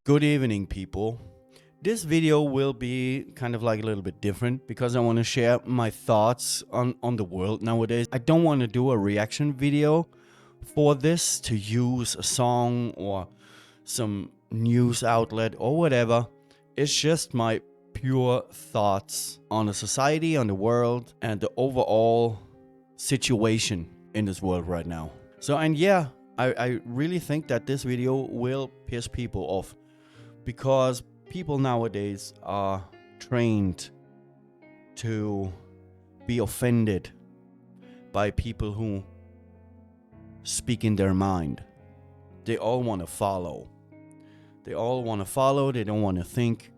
Good evening, people. This video will be kind of like a little bit different because I want to share my thoughts on the world nowadays. I don't want to do a reaction video for this to use a song or some news outlet or whatever. It's just my pure thoughts on the society, on the world, and the overall situation in this world right now. I really think that this video will piss people off because people nowadays are trained to be offended by people who speak in their mind. They all want to follow. They don't want to think.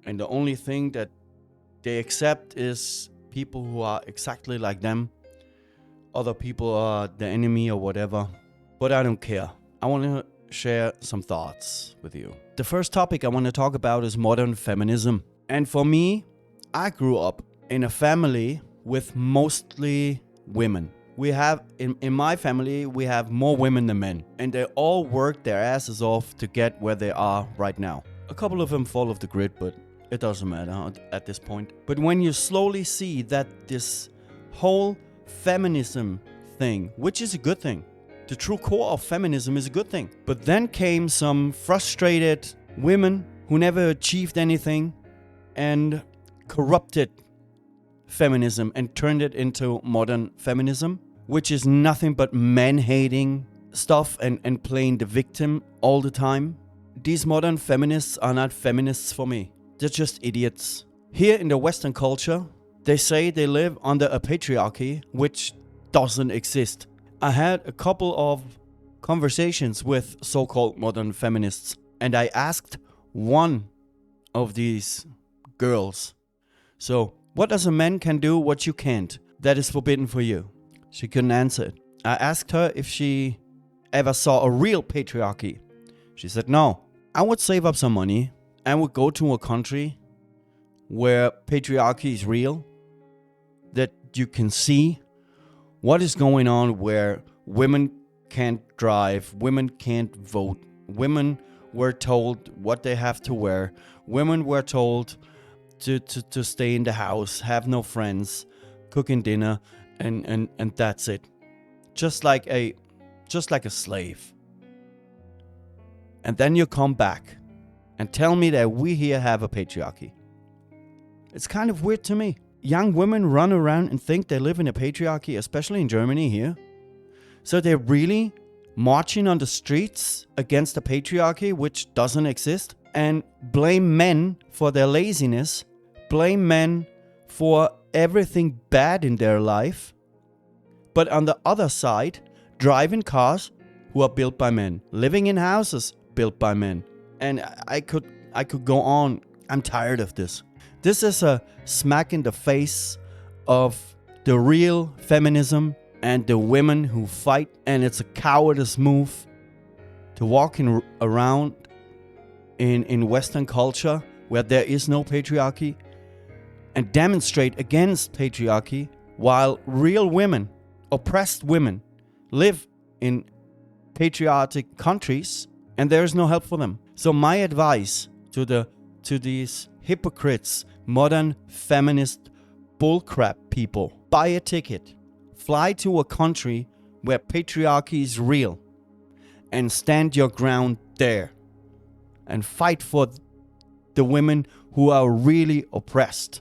And the only thing that they accept is people who are exactly like them. Other people are the enemy or whatever. But I don't care. I want to share some thoughts with you. The first topic I want to talk about is modern feminism. And for me, I grew up in a family with mostly women. We have, in my family, we have more women than men. And they all work their asses off to get where they are right now. A couple of them fall off the grid, but it doesn't matter at this point. But when you slowly see that this whole feminism thing, which is a good thing, the true core of feminism is a good thing. But then came some frustrated women who never achieved anything and corrupted feminism and turned it into modern feminism, which is nothing but man-hating stuff and playing the victim all the time. These modern feminists are not feminists for me. They're just idiots. Here in the Western culture, they say they live under a patriarchy which doesn't exist. I had a couple of conversations with so-called modern feminists, and I asked one of these girls, so what does a man can do what you can't? That is forbidden for you. She couldn't answer it. I asked her if she ever saw a real patriarchy. She said no. I would save up some money and would go to a country where patriarchy is real, that you can see what is going on, where women can't drive, women can't vote, women were told what they have to wear, women were told to stay in the house, have no friends, cooking dinner, and that's it. Just like a slave. And then you come back and tell me that we here have a patriarchy. It's kind of weird to me. Young women run around and think they live in a patriarchy, especially in Germany here. So they're really marching on the streets against the patriarchy, which doesn't exist, and blame men for their laziness, blame men for everything bad in their life. But on the other side, driving cars who are built by men, living in houses built by men. And I could go on. I'm tired of this. This is a smack in the face of the real feminism and the women who fight, and it's a cowardice move to walk around in Western culture where there is no patriarchy and demonstrate against patriarchy while real women, oppressed women, live in patriotic countries and there is no help for them. So my advice to these hypocrites, modern feminist bullcrap people, buy a ticket, fly to a country where patriarchy is real and stand your ground there and fight for the women who are really oppressed.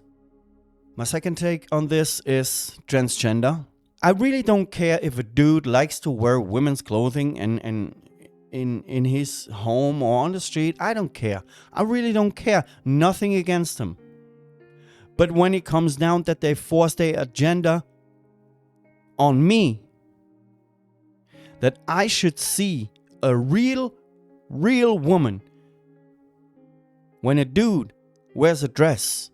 My second take on this is transgender. I really don't care if a dude likes to wear women's clothing and in his home or on the street. I don't care. I really don't care. Nothing against him. But when it comes down that they force their agenda on me, that I should see a real woman when a dude wears a dress,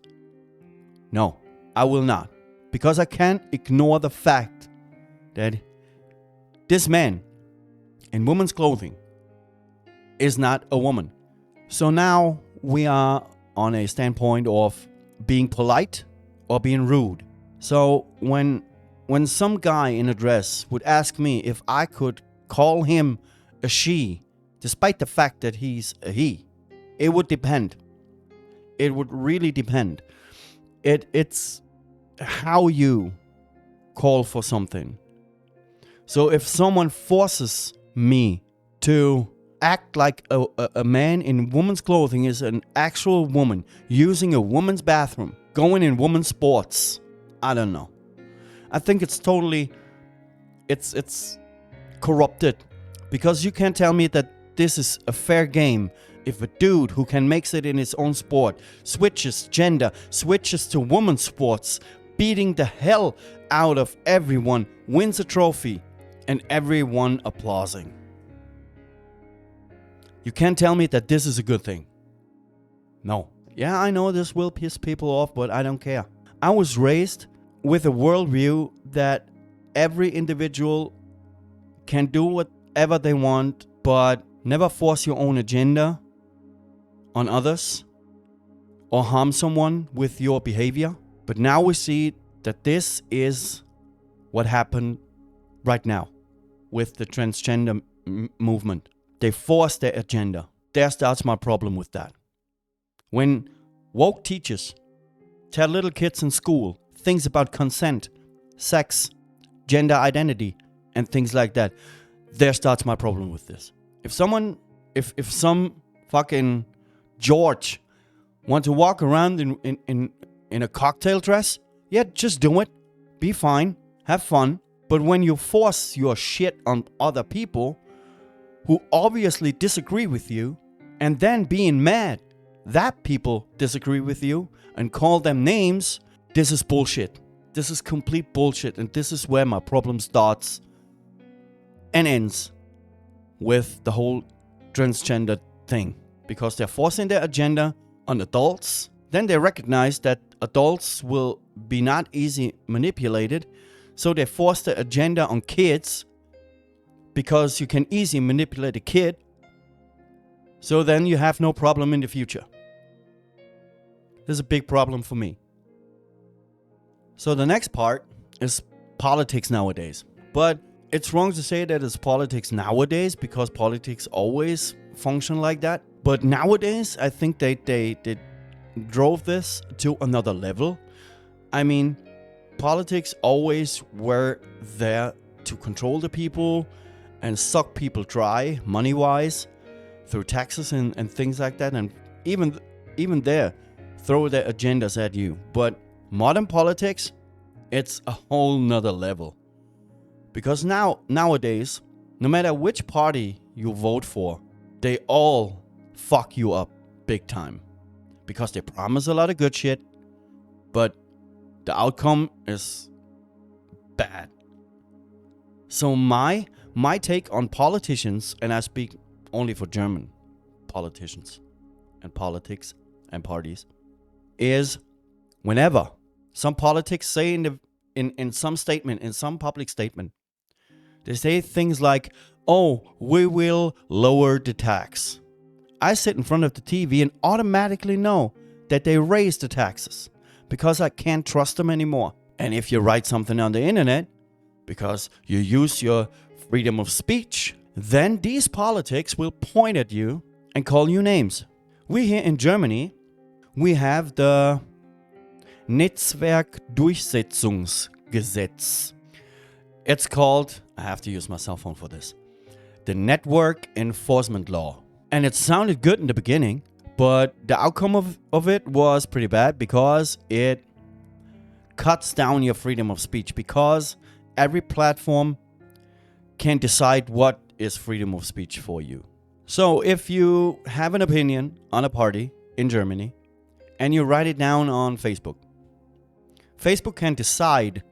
no, I will not. Because I can't ignore the fact that this man in woman's clothing is not a woman. So now we are on a standpoint of being polite or being rude. So when some guy in a dress would ask me if I could call him a she, despite the fact that he's a he, It would depend. It would really depend. It's how you call for something. So if someone forces me to act like a man in woman's clothing is an actual woman, using a woman's bathroom, going in women's sports, I don't know. I think it's totally, it's corrupted. Because you can't tell me that this is a fair game if a dude who can make it in his own sport switches gender, switches to women's sports, beating the hell out of everyone, wins a trophy, and everyone applauding. You can't tell me that this is a good thing. No. Yeah, I know this will piss people off, but I don't care. I was raised with a worldview that every individual can do whatever they want, but never force your own agenda on others or harm someone with your behavior. But now we see that this is what happened right now with the transgender movement. They force their agenda. There starts my problem with that. When woke teachers tell little kids in school things about consent, sex, gender identity, and things like that, there starts my problem with this. If some fucking George want to walk around in a cocktail dress, yeah, just do it. Be fine. Have fun. But when you force your shit on other people who obviously disagree with you, and then being mad that people disagree with you and call them names, this is bullshit. This is complete bullshit. And this is where my problem starts and ends with the whole transgender thing. Because they're forcing their agenda on adults. Then they recognize that adults will be not easy manipulated. So they force the agenda on kids because you can easily manipulate a kid. So then you have no problem in the future. This is a big problem for me. So the next part is politics nowadays. But it's wrong to say that it's politics nowadays because politics always function like that. But nowadays, I think they drove this to another level. I mean, politics always were there to control the people and suck people dry, money-wise, through taxes and things like that. And even there, throw their agendas at you. But modern politics, it's a whole nother level. Because nowadays, no matter which party you vote for, they all fuck you up big time. Because they promise a lot of good shit, but the outcome is bad. So my take on politicians, and I speak only for German politicians and politics and parties, is whenever some politics say in some statement, in some public statement, they say things like, oh, we will lower the tax. I sit in front of the TV and automatically know that they raise the taxes because I can't trust them anymore. And if you write something on the internet because you use your freedom of speech, then these politics will point at you and call you names. We here in Germany, we have the Netzwerkdurchsetzungsgesetz. It's called, I have to use my cell phone for this, the Network Enforcement Law. And it sounded good in the beginning, but the outcome of it was pretty bad because it cuts down your freedom of speech, because every platform can decide what is freedom of speech for you. So if you have an opinion on a party in Germany and you write it down on Facebook, Facebook can decide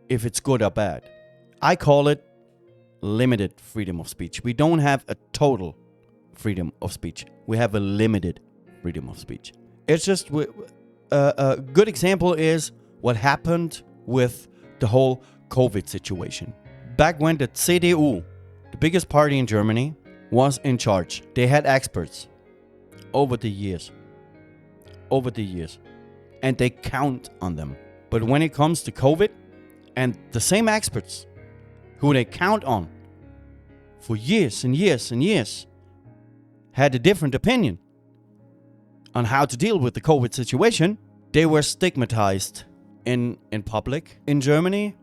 if it's good or bad. I call it limited freedom of speech. We don't have a total freedom of speech. We have a limited freedom of speech. It's just a good example is what happened with the whole COVID situation. Back when the CDU, the biggest party in Germany, was in charge, they had experts over the years, and they count on them. But when it comes to COVID, and the same experts who they count on for years and years and years had a different opinion, on how to deal with the COVID situation, they were stigmatized in public. In Germany,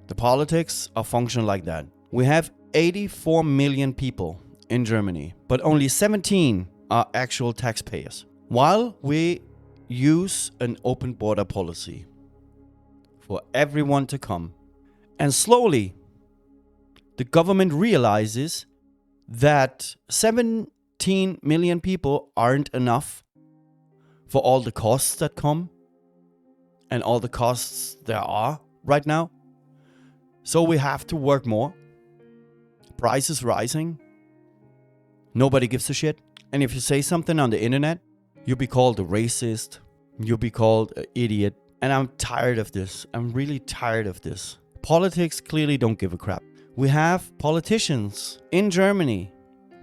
the politics are functional like that. We have 84 million people in Germany, but only 17 are actual taxpayers. While we use an open border policy for everyone to come, and slowly the government realizes that 17 million people aren't enough for all the costs that come and all the costs there are right now. So we have to work more. Prices rising. Nobody gives a shit. And if you say something on the internet, you'll be called a racist. You'll be called an idiot. And I'm tired of this. I'm really tired of this. Politics clearly don't give a crap. We have politicians in Germany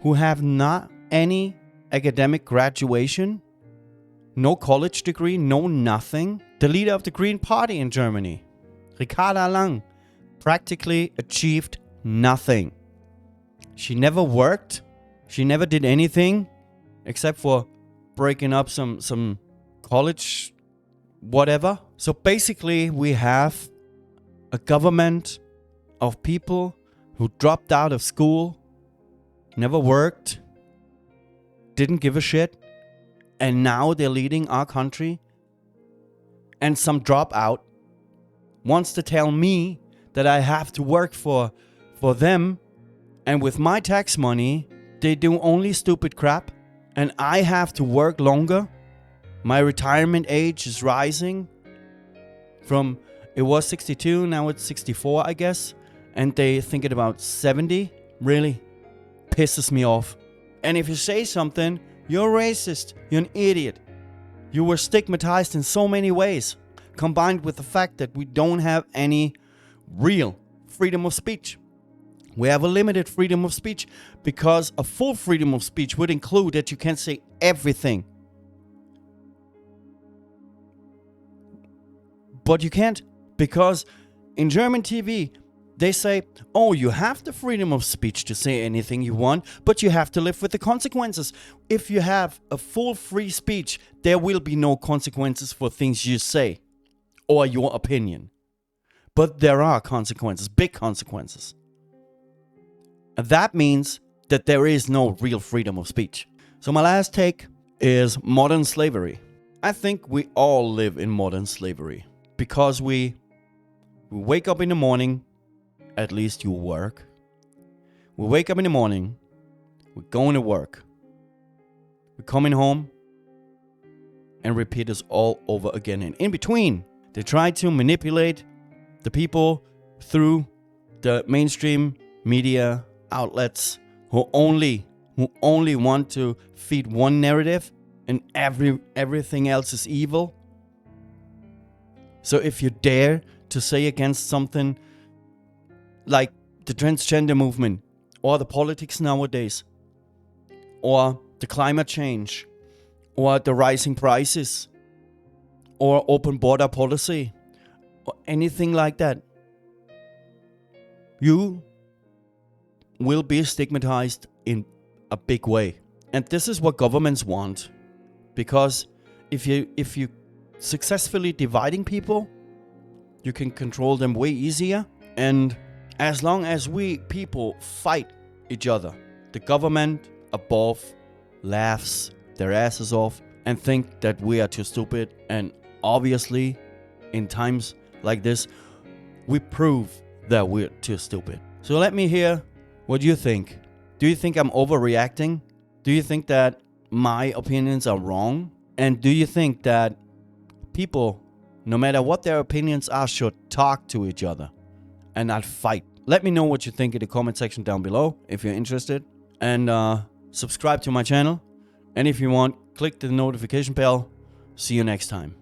who have not any academic graduation, no college degree, no nothing. The leader of the Green Party in Germany, Ricarda Lang, practically achieved nothing. She never worked. She never did anything except for breaking up some college whatever. So basically we have a government of people who dropped out of school, never worked, didn't give a shit, and now they're leading our country. And some dropout wants to tell me that I have to work for them, and with my tax money they do only stupid crap, and I have to work longer. My retirement age is rising from, it was 62, now it's 64, I guess. And they thinking about 70. Really pisses me off. And if you say something, you're racist, you're an idiot. You were stigmatized in so many ways, combined with the fact that we don't have any real freedom of speech. We have a limited freedom of speech because a full freedom of speech would include that you can say everything. But you can't, because in German TV, they say, oh, you have the freedom of speech to say anything you want, but you have to live with the consequences. If you have a full free speech, there will be no consequences for things you say or your opinion. But there are consequences, big consequences. And that means that there is no real freedom of speech. So my last take is modern slavery. I think we all live in modern slavery because we wake up in the morning, at least you work. We wake up in the morning, we're going to work, we're coming home, and repeat this all over again. And in between, they try to manipulate the people through the mainstream media outlets who only want to feed one narrative, and everything else is evil. So if you dare to say against something like the transgender movement, or the politics nowadays, or the climate change, or the rising prices, or open border policy, or anything like that, you will be stigmatized in a big way. And this is what governments want. Because if you successfully dividing people, you can control them way easier. And as long as we people fight each other, the government above laughs their asses off and think that we are too stupid. And obviously, in times like this, we prove that we're too stupid. So let me hear what you think. Do you think I'm overreacting? Do you think that my opinions are wrong? And do you think that people, no matter what their opinions are, should talk to each other and not fight? Let me know what you think in the comment section down below if you're interested. And subscribe to my channel. And if you want, click the notification bell. See you next time.